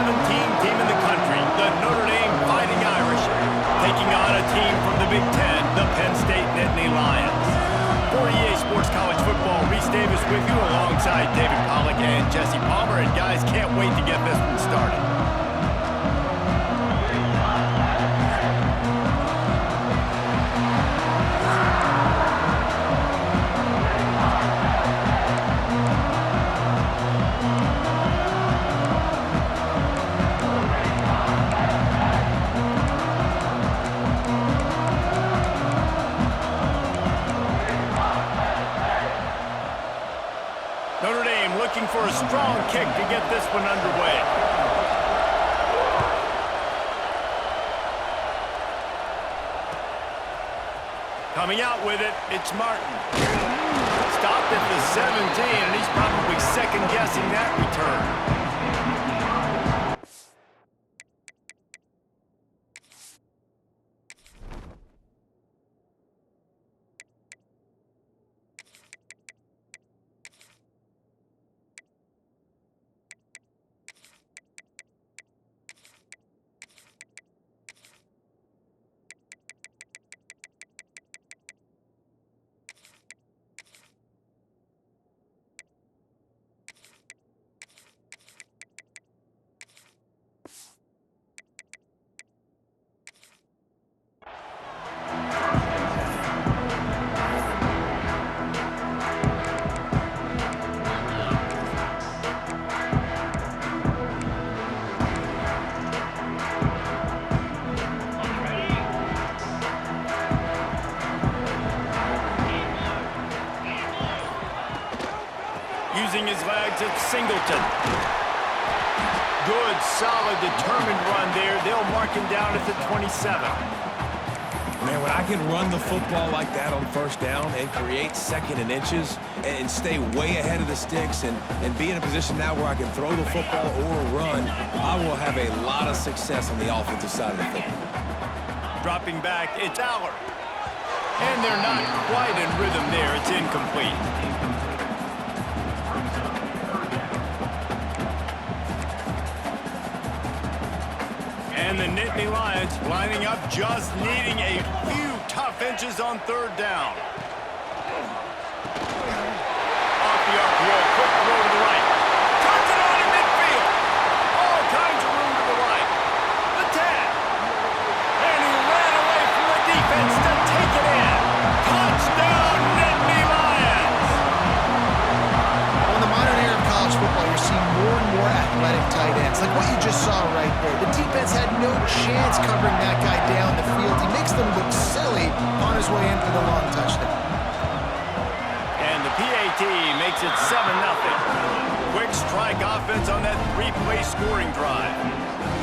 17 team in the country, the Notre Dame Fighting Irish, taking on a team from the Big Ten, the Penn State Nittany Lions. For EA Sports College Football, Reese Davis with you alongside David Pollack and Jesse Palmer. And guys, can't wait to get this one started. Notre Dame looking for a strong kick to get this one underway. Coming out with it, it's Martin. Stopped at the 17, and he's probably second-guessing that return. Using his legs, it's Singleton. Good, solid, determined run there. They'll mark him down at the 27. Man, when I can run the football like that on first down and create second and inches and stay way ahead of the sticks and be in a position now where I can throw the football or run, I will have a lot of success on the offensive side of the football. Dropping back, it's Aller. And they're not quite in rhythm there. It's incomplete. And the Nittany Lions lining up, just needing a few tough inches on third down. Off the arc roll, quick throw to the right. Turns it on in midfield. All kinds of room to the right. The 10. And he ran away from the defense to take it in. Touchdown, Nittany Lions. Well, in the modern era of college football, you're seeing more and more athletic tight ends, like what you just saw right there. The defense had no chance covering that guy down the field. He makes them look silly on his way in for the long touchdown. And the PAT makes it 7-0. Quick strike offense on that three-play scoring drive.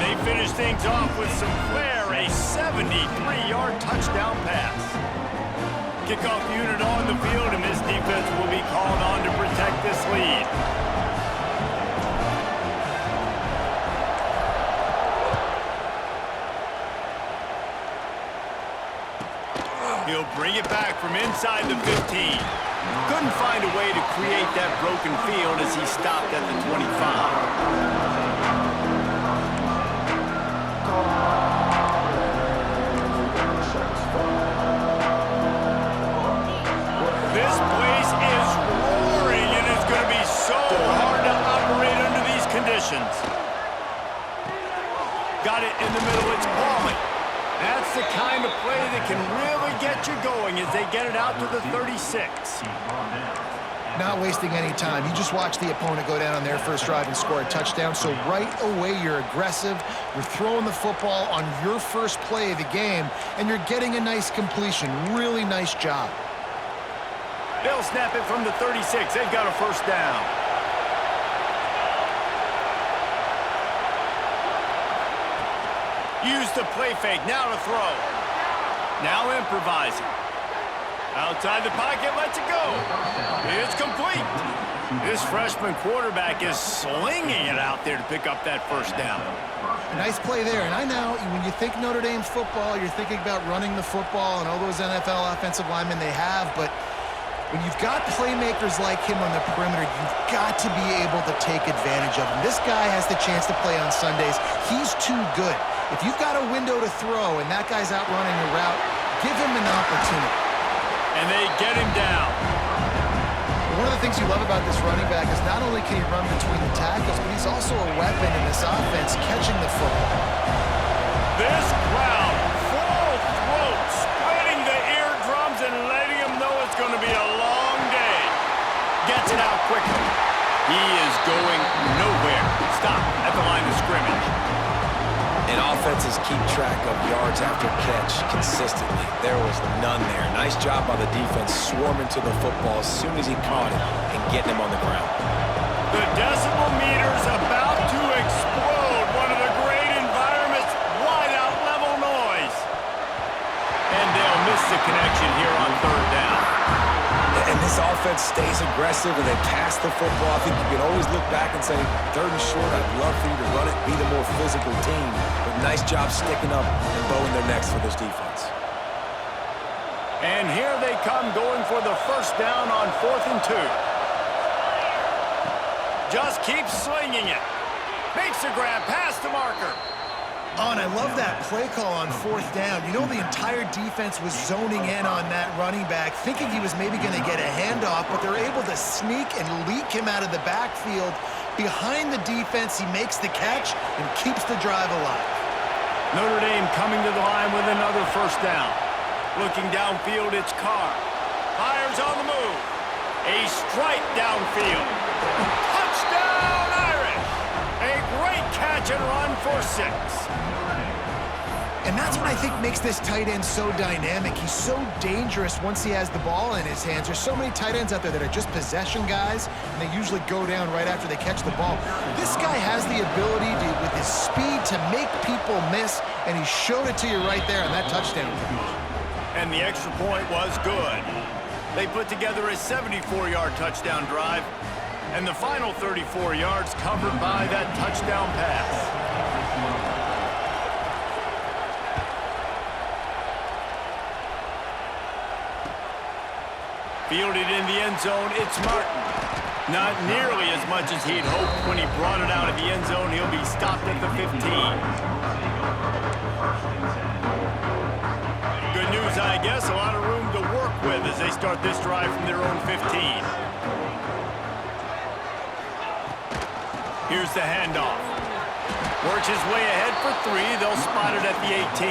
They finish things off with some flair, a 73-yard touchdown pass. Kickoff unit on the field, and this defense will be called on to protect this lead. He'll bring it back from inside the 15. Couldn't find a way to create that broken field as he stopped at the 25. This place is roaring, and it's going to be so hard to operate under these conditions. Got it in the middle, it's Pauly. That's the kind of play that can really get you going as they get it out to the 36. Not wasting any time. You just watch the opponent go down on their first drive and score a touchdown. So right away, you're aggressive. You're throwing the football on your first play of the game, and you're getting a nice completion. Really nice job. They'll snap it from the 36. They've got a first down. Use the play fake. Now to throw. Now improvising. Outside the pocket, lets it go. It's complete. This freshman quarterback is slinging it out there to pick up that first down. A nice play there. And I know when you think Notre Dame football, you're thinking about running the football and all those NFL offensive linemen they have, but When you've got playmakers like him on the perimeter, you've got to be able to take advantage of him. This guy has the chance to play on Sundays. He's too good. If you've got a window to throw and that guy's out running a route, give him an opportunity. And they get him down. One of the things you love about this running back is not only can he run between the tackles, but he's also a weapon in this offense catching the football. This crowd, full throat, spreading the eardrums and letting him know it's going to be a long day. Gets it out quickly. He is going nowhere. Stop at the line of scrimmage. And offenses keep track of yards after catch consistently. There was none there. Nice job by the defense swarming to the football as soon as he caught it and getting him on the ground. The decibel meter's about to explode. One of the great environments, wide out level noise. And they'll miss the connection here on third down. And this offense stays aggressive and they pass the football. I think you can always look back and say, third and short, I'd love for you to run it, be the more physical team. But nice job sticking up and bowing their necks for this defense. And here they come going for the first down on 4th and 2. Just keeps slinging it. Makes the grab past the marker. Oh, and I love that play call on 4th down. You know, the entire defense was zoning in on that running back, thinking he was maybe going to get a handoff, but they're able to sneak and leak him out of the backfield. Behind the defense, he makes the catch and keeps the drive alive. Notre Dame coming to the line with another first down. Looking downfield, it's Carr. Fires on the move. A strike downfield. Touchdown, Irish! A great catch and run for 6. And that's what I think makes this tight end so dynamic. He's so dangerous once he has the ball in his hands. There's so many tight ends out there that are just possession guys, and they usually go down right after they catch the ball. This guy has the ability to, with his speed, to make people miss, and he showed it to you right there on that touchdown. And the extra point was good. They put together a 74-yard touchdown drive, and the final 34 yards covered by that touchdown pass. Fielded in the end zone, it's Martin. Not nearly as much as he'd hoped when he brought it out of the end zone. He'll be stopped at the 15. Good news, I guess. A lot of room to work with as they start this drive from their own 15. Here's the handoff. Works his way ahead for 3. They'll spot it at the 18.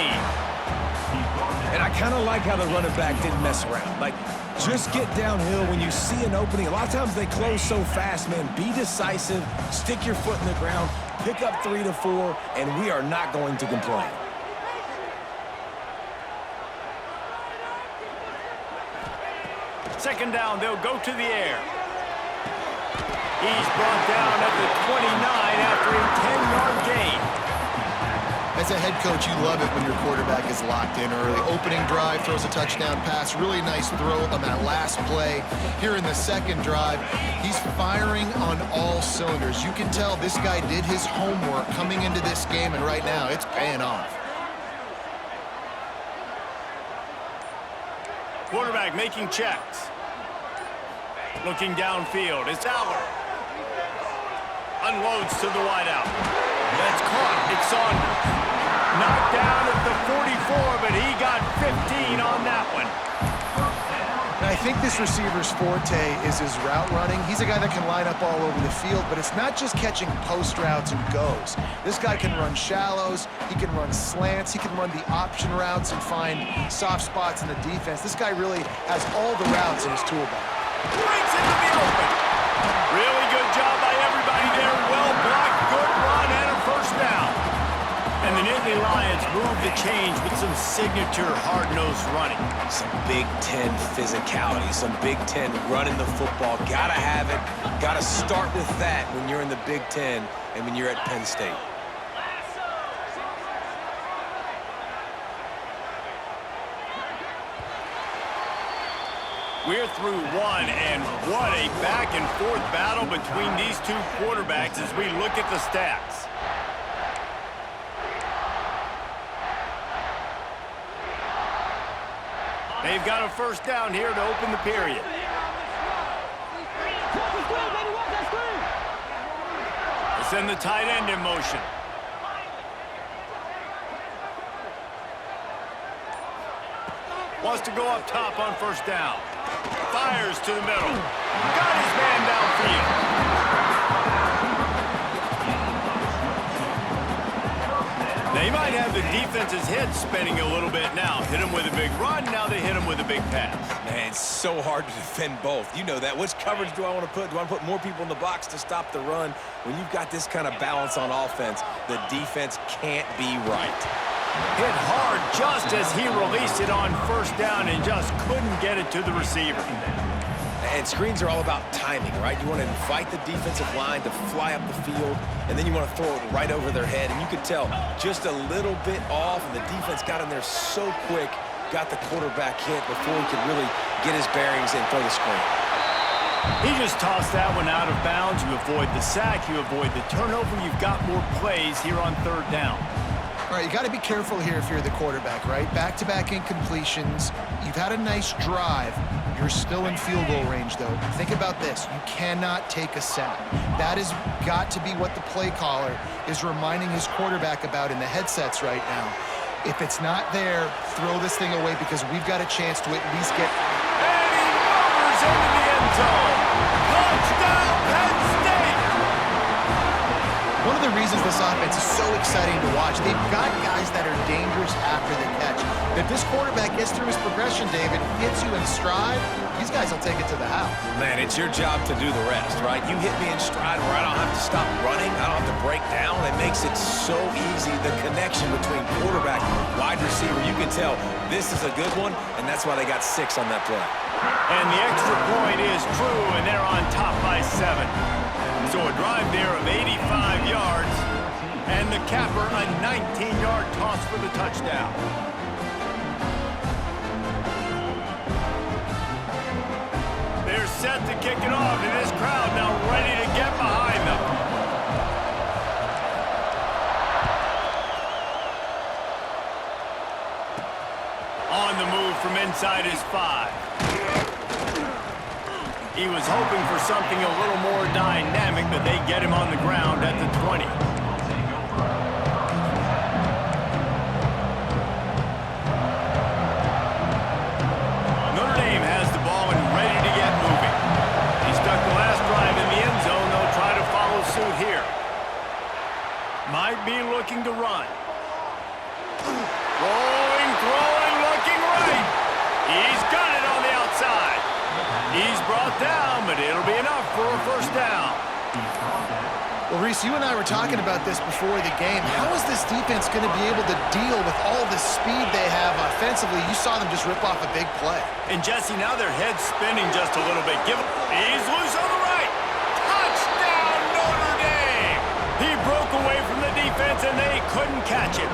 And I kind of like how the running back didn't mess around. Like, just get downhill when you see an opening. A lot of times they close so fast, man. Be decisive, stick your foot in the ground, pick up 3 to 4, and we are not going to complain. Second down, they'll go to the air. He's brought down at the 29 after a 10-yard gain. As a head coach, you love it when your quarterback is locked in early. Opening drive, throws a touchdown pass. Really nice throw on that last play. Here in the second drive, he's firing on all cylinders. You can tell this guy did his homework coming into this game, and right now it's paying off. Quarterback making checks. Looking downfield, it's Aller. Unloads to the wideout. That's caught. It's Saunders. Knocked down at the 44, but he got 15 on that one. And I think this receiver's forte is his route running. He's a guy that can line up all over the field, but it's not just catching post routes and goes. This guy can run shallows. He can run slants. He can run the option routes and find soft spots in the defense. This guy really has all the routes in his toolbox. Breaks into the open. Really good job by everybody there. Well blocked, good run, and a first down. And the Nittany Lions move the change with some signature hard-nosed running. Some Big Ten physicality, some Big Ten running the football. Gotta have it. Gotta start with that when you're in the Big Ten and when you're at Penn State. We're through one, and what a back-and-forth battle between these two quarterbacks as we look at the stats. They've got a first down here to open the period. send the tight end in motion. Wants to go up top on first down. Fires to the middle. Got his man downfield. They might have the defense's head spinning a little bit now. Hit him with a big run, now they hit him with a big pass. Man, it's so hard to defend both. You know that. Which coverage do I want to put? Do I want to put more people in the box to stop the run? When you've got this kind of balance on offense, the defense can't be right. Hit hard just as he released it on first down and just couldn't get it to the receiver. And screens are all about timing, right? You want to invite the defensive line to fly up the field, and then you want to throw it right over their head. And you could tell just a little bit off, and the defense got in there so quick, got the quarterback hit before he could really get his bearings and throw the screen. He just tossed that one out of bounds. You avoid the sack, you avoid the turnover. You've got more plays here on third down. All right, you got to be careful here if you're the quarterback, right? Back-to-back incompletions. You've had a nice drive. You're still in field goal range, though. Think about this. You cannot take a sack. That has got to be what the play caller is reminding his quarterback about in the headsets right now. If it's not there, throw this thing away because we've got a chance to at least get... And he murders into the end zone. Touchdown, Penn State! One of the reasons this offense is so exciting to watch, they've got guys that are dangerous after the catch. If this quarterback gets through his progression, David, hits you in stride, these guys will take it to the house. Man, it's your job to do the rest, right? You hit me in stride where I don't have to stop running. I don't have to break down. It makes it so easy. The connection between quarterback, wide receiver, you can tell this is a good one, and that's why they got 6 on that play. And the extra point is true, and they're on top by 7. So a drive there of 85 yards, and the capper a 19-yard toss for the touchdown. They're set to kick it off, and this crowd now ready to get behind them. On the move from inside his 5. He was hoping for something a little more dynamic, but they get him on the ground at the 20. Notre Dame has the ball and ready to get moving. He stuck the last drive in the end zone. They'll try to follow suit here. Might be looking to run. Rolling, throwing, looking right. He's got it on the outside. He's brought down, but it'll be enough for a first down. Well, Reese, you and I were talking about this before the game. How is this defense going to be able to deal with all the speed they have offensively? You saw them just rip off a big play. And Jesse, now their head's spinning just a little bit. He's loose on the right. Touchdown, Notre Dame! He broke away from the defense, and they couldn't catch him.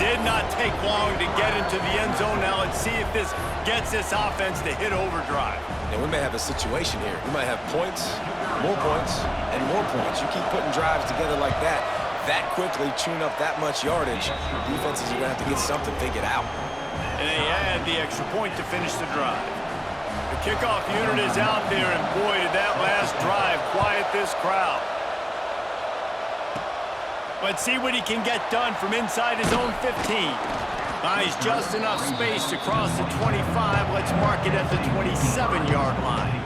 Did not take long to get into the end zone. Now let's see if this gets this offense to hit overdrive. And we may have a situation here. We might have points, and more points. You keep putting drives together like that quickly, chewing up that much yardage, defenses are going to have to get something figured out. And they add the extra point to finish the drive. The kickoff unit is out there, and boy, did that last drive quiet this crowd. Let's see what he can get done from inside his own 15. Buys just enough space to cross the 25. Let's mark it at the 27-yard line.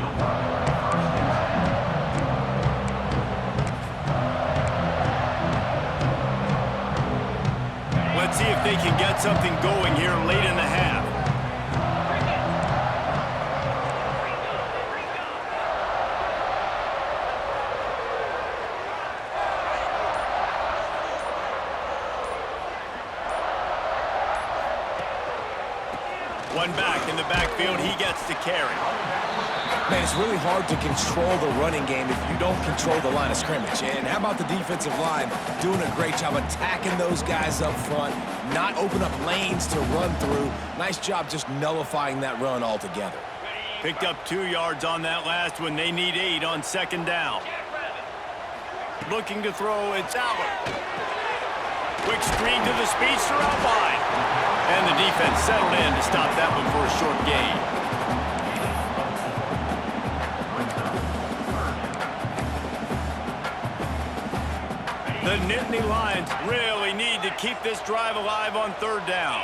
Let's see if they can get something going here late in the half. One back in the backfield, he gets to carry. Man, it's really hard to control the running game if you don't control the line of scrimmage. And how about the defensive line doing a great job attacking those guys up front, not open up lanes to run through. Nice job just nullifying that run altogether. Picked up 2 yards on that last one. They need 8 on second down. Looking to throw, it's Allen. Quick screen to the speedster out wide. And the defense settled in to stop that one for a short gain. Nittany Lions really need to keep this drive alive on third down.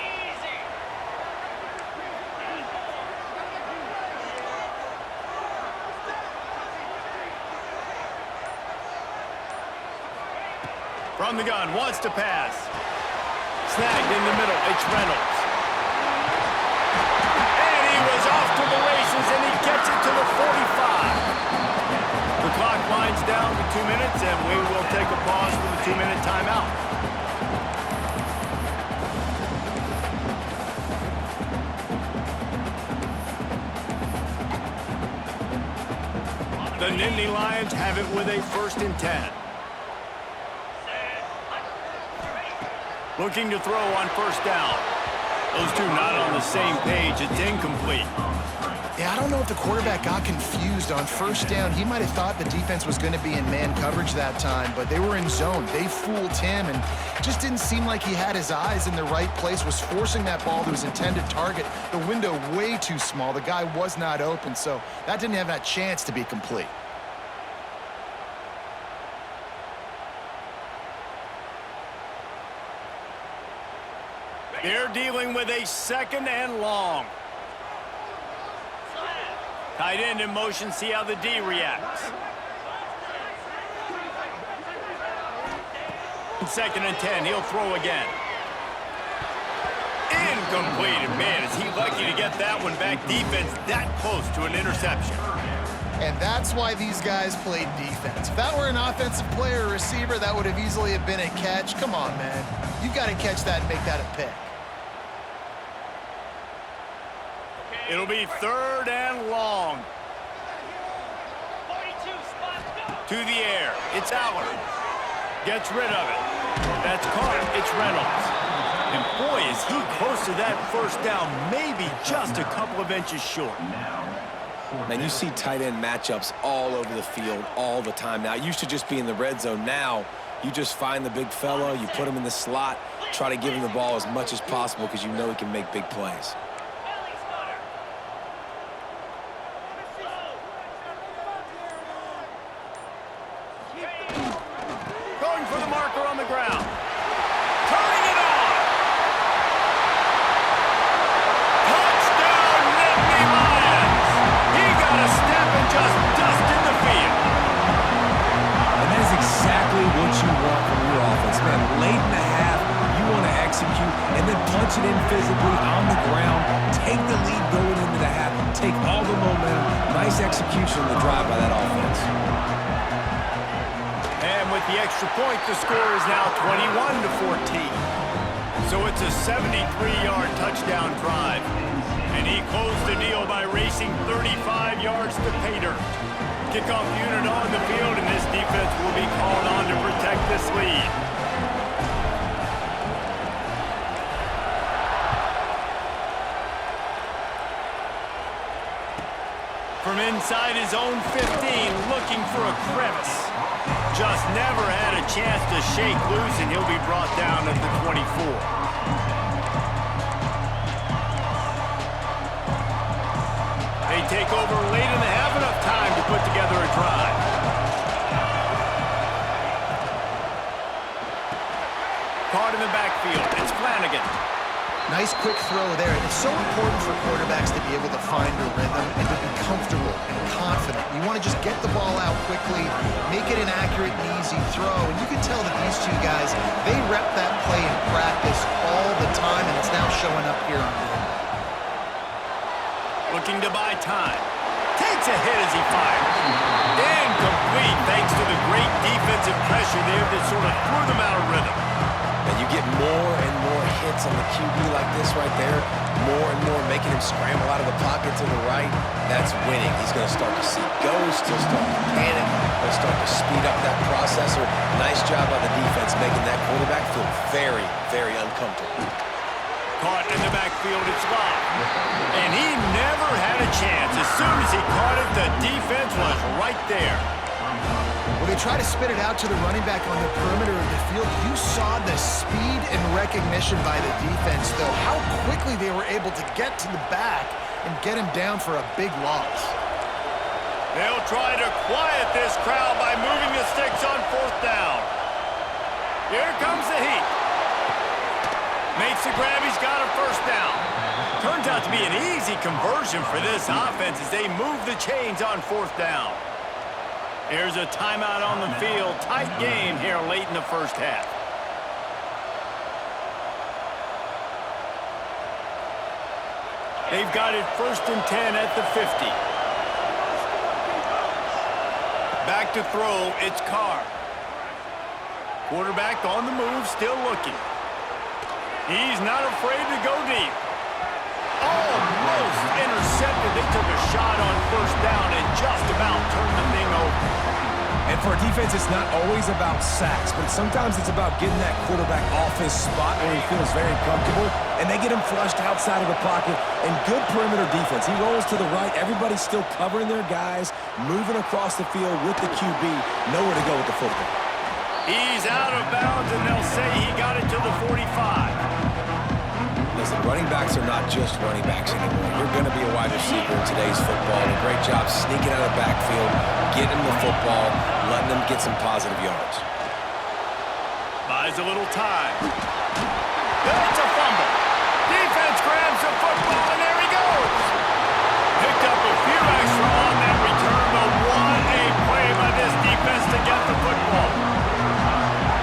From the gun, wants to pass. Snagged in the middle, it's Reynolds. And he was off to the races, and he gets it to the 45. The clock winds down to 2 minutes, and we will take a pause for the 2-minute timeout. The Nittany Lions have it with a 1st and 10. Looking to throw on 1st down. Those two not on the same page. It's incomplete. Yeah, I don't know if the quarterback got confused on 1st down. He might have thought the defense was going to be in man coverage that time, but they were in zone. They fooled him and just didn't seem like he had his eyes in the right place, was forcing that ball to his intended target. The window way too small. The guy was not open, so that didn't have that chance to be complete. They're dealing with a 2nd and long. Tight end in motion, see how the D reacts. 2nd and 10, he'll throw again. Incomplete, and man, is he lucky to get that one back. Defense that close to an interception. And that's why these guys played defense. If that were an offensive player or receiver, that would have easily have been a catch. Come on, man. You've got to catch that and make that a pick. It'll be 3rd and long. To the air. It's Allard. Gets rid of it. That's caught. It's Reynolds. And boy, is he close to that 1st down. Maybe just a couple of inches short. Man, you see tight end matchups all over the field all the time now. It used to just be in the red zone. Now, you just find the big fella, you put him in the slot, try to give him the ball as much as possible because you know he can make big plays. Going for the marker on the ground. Turning it on. Touchdown, Nittany Lions. He got a step and just dusted the field. And that is exactly what you want from your offense, man. Late in the half, you want to execute and then punch it in physically on the ground, take the lead going into the half, take all the momentum. Nice execution on the drive by that offense. And with the extra point, the score is now 21-14. So it's a 73-yard touchdown drive. And he closed the deal by racing 35 yards to pay dirt. Kickoff unit on the field, and this defense will be called on to protect this lead. From inside his own 15, looking for a crevice. Just never had a chance to shake loose, and he'll be brought down at the 24. They take over late in the half, enough time to put together a drive. Caught in the backfield, it's Flanagan. Nice quick throw there. And it's so important for quarterbacks to be able to find a rhythm and to be comfortable and confident. You want to just get the ball out quickly, make it an accurate and easy throw. And you can tell that these two guys, they rep that play in practice all the time, and it's now showing up here on game. Looking to buy time. Takes a hit as he fires. Incomplete thanks to the great defensive pressure there that sort of threw them out of rhythm. And you get more and more hits on the QB like this right there, more and more making him scramble out of the pocket to the right. That's winning. He's going to start to see ghosts. He'll start to panic. He'll start to speed up that processor. Nice job by the defense making that quarterback feel very, very uncomfortable. Caught in the backfield, it's Love. And he never had a chance. As soon as he caught it, the defense was right there. Well, they try to spit it out to the running back on the perimeter of the field. You saw the speed and recognition by the defense, though, how quickly they were able to get to the back and get him down for a big loss. They'll try to quiet this crowd by moving the sticks on 4th down. Here comes the heat. Makes the grab. He's got a first down. Turns out to be an easy conversion for this offense as they move the chains on fourth down. Here's a timeout on the field. Tight game here late in the first half. They've got it 1st and 10 at the 50. Back to throw, it's Carr. Quarterback on the move, still looking. He's not afraid to go deep. Almost intercepted. They took a shot on first down and just about turned the thing over. And for a defense, it's not always about sacks, but sometimes it's about getting that quarterback off his spot where he feels very comfortable, and they get him flushed outside of the pocket. And good perimeter defense. He rolls to the right. Everybody's still covering their guys, moving across the field with the QB. Nowhere to go with the football. He's out of bounds, and they'll say he got it to the 45. Listen, running backs are not just running backs anymore. You're going to be a wide receiver in today's football. And a great job sneaking out of the backfield, getting the football, letting them get some positive yards. Buys a little time. It's a fumble. Defense grabs the football, and there he goes. Picked up a few extra on that return, but what a play by this defense to get the football.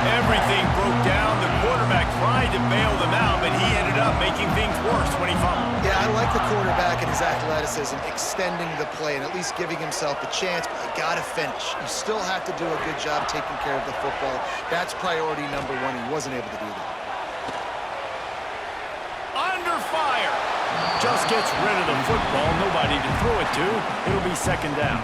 Everything broke down. The quarterback tried to bail them out, but he ended up making things worse when he fumbled. Yeah, I like the quarterback and his athleticism, extending the play and at least giving himself a chance, but you got to finish. You still have to do a good job taking care of the football. That's priority number one. He wasn't able to do that. Under fire. Just gets rid of the football. Nobody to throw it to. It'll be 2nd down.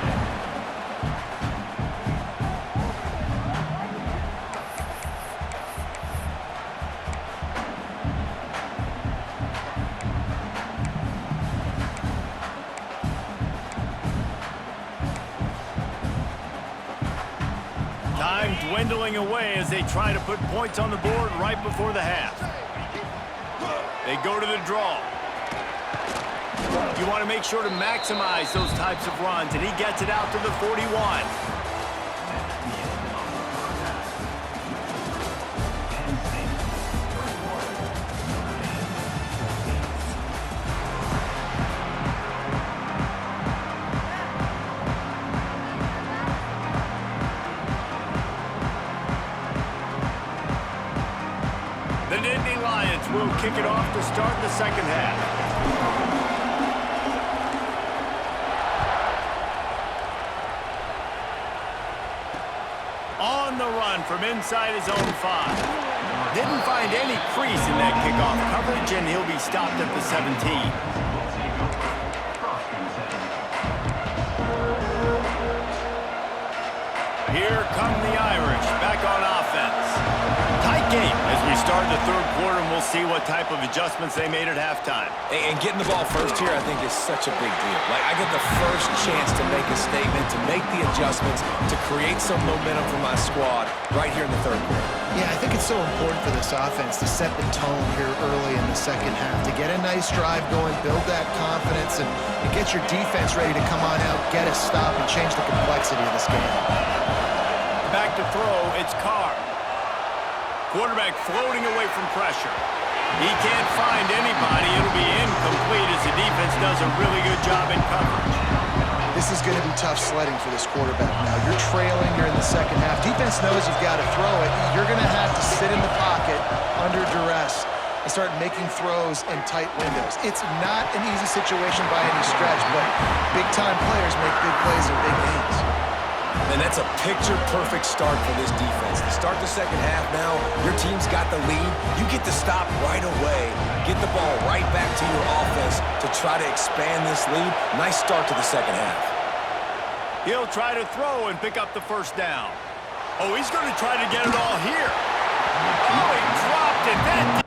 Time dwindling away as they try to put points on the board right before the half. They go to the draw. You want to make sure to maximize those types of runs, and he gets it out to the 41. The Nittany Lions will kick it off to start the second half. On the run from inside his own 5. Didn't find any crease in that kickoff coverage, and he'll be stopped at the 17. Here come the Irish, back on offense. Tight game as we start the third quarter, and we'll see what type of adjustments they made at halftime. And getting the ball first here, I think, is such a big deal. Like, I get the first chance to make a statement, to make the adjustments, to create some momentum for my squad right here in the third quarter. Yeah, I think it's so important for this offense to set the tone here early in the second half, to get a nice drive going, build that confidence, and get your defense ready to come on out, get a stop, and change the complexity of this game. Back to throw, it's Carr. Quarterback floating away from pressure. He can't find anybody. It'll be incomplete as the defense does a really good job in coverage. This is going to be tough sledding for this quarterback now. You're trailing, you're in the second half. Defense knows you've got to throw it. You're going to have to sit in the pocket under duress and start making throws in tight windows. It's not an easy situation by any stretch, but big-time players make big plays in big games. And that's a picture-perfect start for this defense. To start the second half now, your team's got the lead. You get to stop right away, get the ball right back to your offense to try to expand this lead. Nice start to the second half. He'll try to throw and pick up the first down. Oh, he's going to try to get it all here. Oh, he dropped it. That